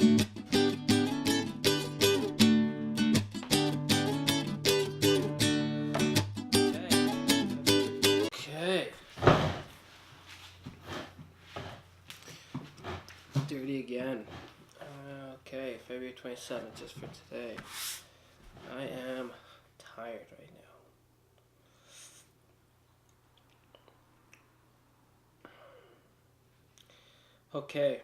Okay. Dirty again. Okay, February 27th, just for today. I am tired right now. Okay,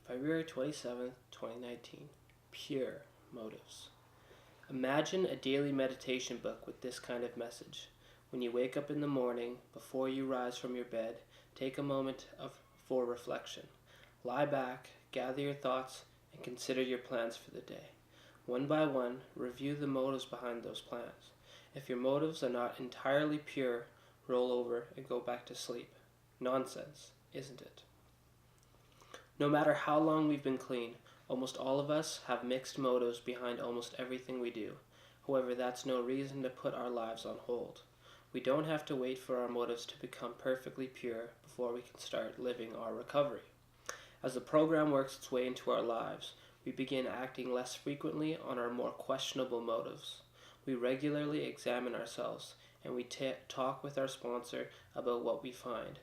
February 27th, 2019. Pure motives. Imagine a daily meditation book with this kind of message. When you wake up in the morning, before you rise from your bed, take a moment for reflection. Lie back, gather your thoughts, and consider your plans for the day. One by one, review the motives behind those plans. If your motives are not entirely pure, roll over and go back to sleep. Nonsense, isn't it? No matter how long we've been clean, almost all of us have mixed motives behind almost everything we do. However, that's no reason to put our lives on hold. We don't have to wait for our motives to become perfectly pure before we can start living our recovery. As the program works its way into our lives, we begin acting less frequently on our more questionable motives. We regularly examine ourselves, and we talk with our sponsor about what we find.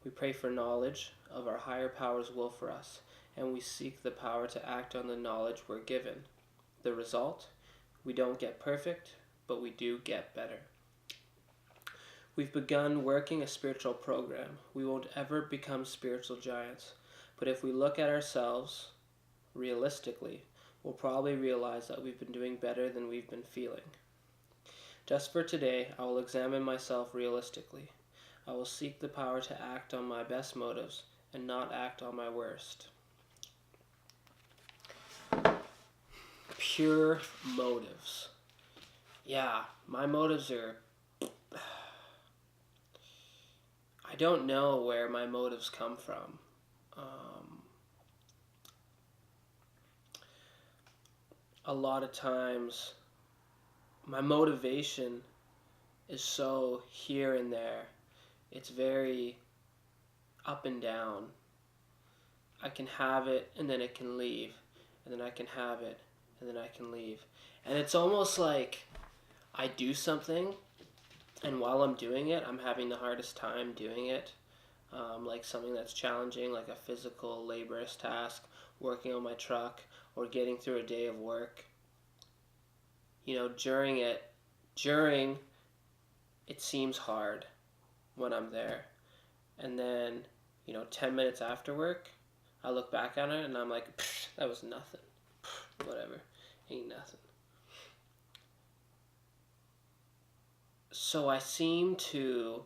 We pray for knowledge of our higher power's will for us, and we seek the power to act on the knowledge we're given. The result? We don't get perfect, but we do get better. We've begun working a spiritual program. We won't ever become spiritual giants, but if we look at ourselves realistically, we'll probably realize that we've been doing better than we've been feeling. Just for today, I will examine myself realistically. I will seek the power to act on my best motives and not act on my worst. Pure motives. Yeah, my motives are... I don't know where my motives come from. A lot of times, my motivation is so here and there. It's very up and down. I can have it and then it can leave, and then I can have it and then I can leave. And it's almost like I do something, and while I'm doing it, I'm having the hardest time doing it. Like something that's challenging, like a physical, laborious task, working on my truck, or getting through a day of work. During it seems hard when I'm there. And then, 10 minutes after work, I look back on it and I'm like, that was nothing. Whatever. Ain't nothing. So I seem to,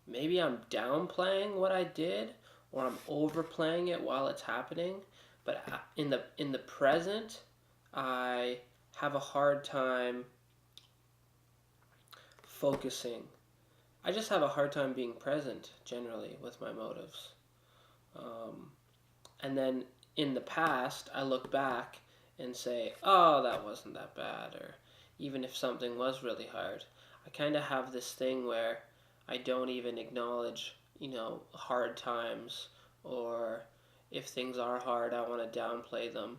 maybe I'm downplaying what I did, or I'm overplaying it while it's happening. But in the present, I have a hard time focusing. I just have a hard time being present, generally, with my motives. And then in the past, I look back and say, oh, that wasn't that bad. Or even if something was really hard, I kind of have this thing where I don't even acknowledge, hard times, or if things are hard, I want to downplay them.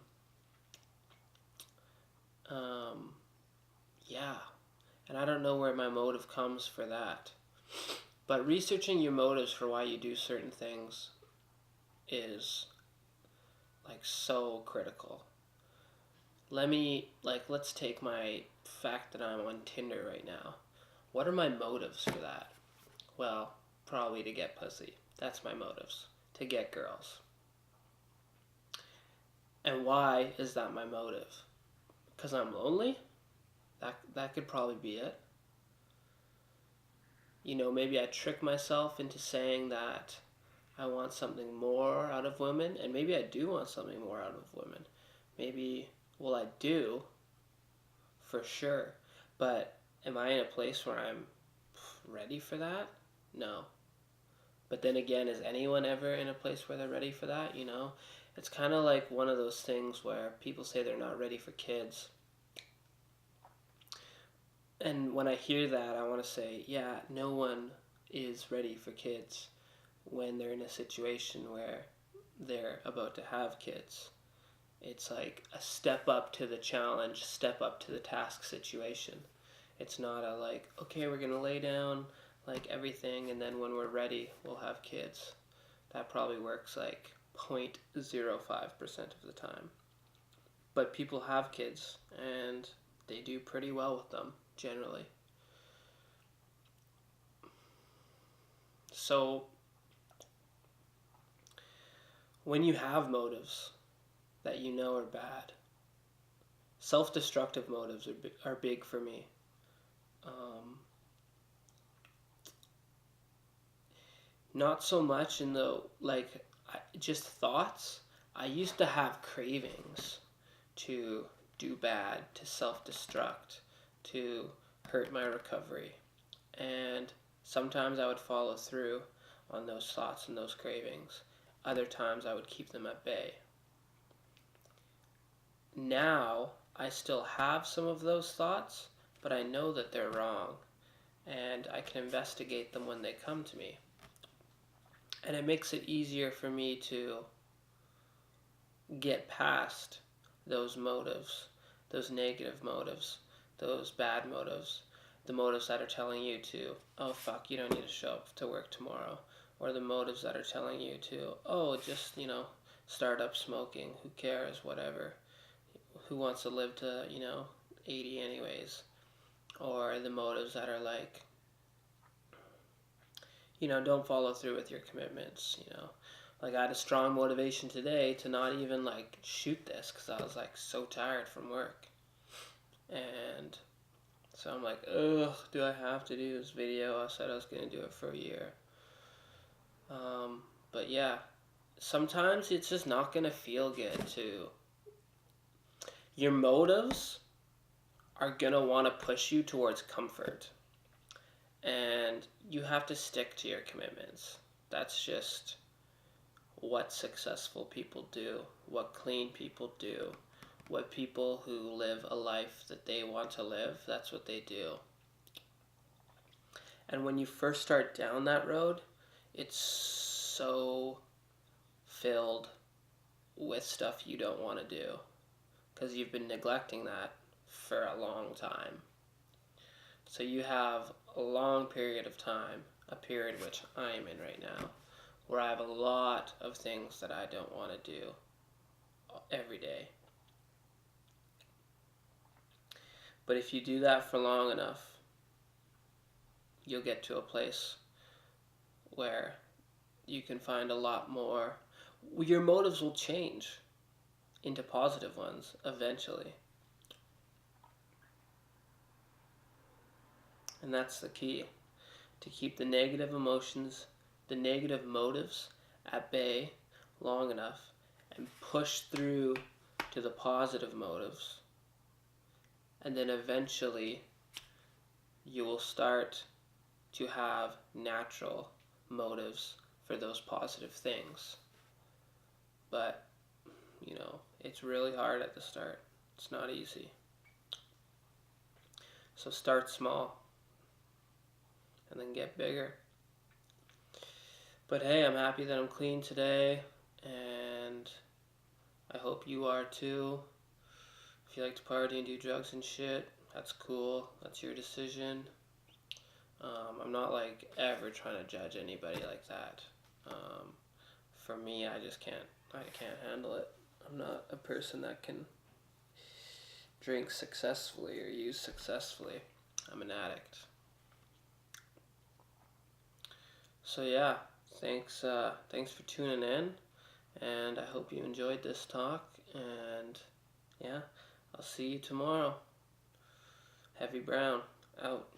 Yeah. And I don't know where my motive comes for that. But researching your motives for why you do certain things is so critical. Let's take my fact that I'm on Tinder right now. What are my motives for that? Well, probably to get pussy. That's my motives. To get girls. And why is that my motive? Because I'm lonely? That could probably be it. Maybe I trick myself into saying that I want something more out of women, and maybe I do want something more out of women. Maybe, I do, for sure. But am I in a place where I'm ready for that? No. But then again, is anyone ever in a place where they're ready for that? It's kind of like one of those things where people say they're not ready for kids. And when I hear that, I want to say, yeah, no one is ready for kids when they're in a situation where they're about to have kids. It's like a step up to the challenge, step up to the task situation. It's not a like, okay, we're going to lay down like everything and then when we're ready, we'll have kids. That probably works like 0.05% of the time. But people have kids and they do pretty well with them generally. So when you have motives that you know are bad, self-destructive motives are big for me. Not so much in the just thoughts. I used to have cravings to do bad, to self-destruct, to hurt my recovery, and sometimes I would follow through on those thoughts and those cravings. Other times I would keep them at bay. Now I still have some of those thoughts, but I know that they're wrong, and I can investigate them when they come to me. And it makes it easier for me to get past those motives, those negative motives, those bad motives, the motives that are telling you to, oh fuck, you don't need to show up to work tomorrow, or the motives that are telling you to, oh, just, start up smoking, who cares, whatever, who wants to live to, 80 anyways, or the motives that are like, don't follow through with your commitments, Like I had a strong motivation today to not even like shoot this because I was like so tired from work. And so I'm like, ugh, do I have to do this video? I said I was going to do it for a year. But yeah, sometimes it's just not going to feel good to... Your motives are going to want to push you towards comfort. And you have to stick to your commitments. That's just what successful people do, what clean people do, what people who live a life that they want to live, that's what they do. And when you first start down that road, it's so filled with stuff you don't want to do because you've been neglecting that for a long time. So you have a long period of time, a period which I am in right now, where I have a lot of things that I don't want to do every day. But if you do that for long enough, you'll get to a place where you can find a lot more. Your motives will change into positive ones eventually. And that's the key, to keep the negative emotions, the negative motives at bay long enough and push through to the positive motives. And then eventually you will start to have natural motives for those positive things. But, it's really hard at the start. It's not easy. So start small and then get bigger. But hey, I'm happy that I'm clean today, and I hope you are too. If you like to party and do drugs and shit, that's cool. That's your decision. I'm not like ever trying to judge anybody like that. For me, I can't handle it. I'm not a person that can drink successfully or use successfully. I'm an addict. So yeah, thanks for tuning in, and I hope you enjoyed this talk, and yeah, I'll see you tomorrow. Heavy Brown, out.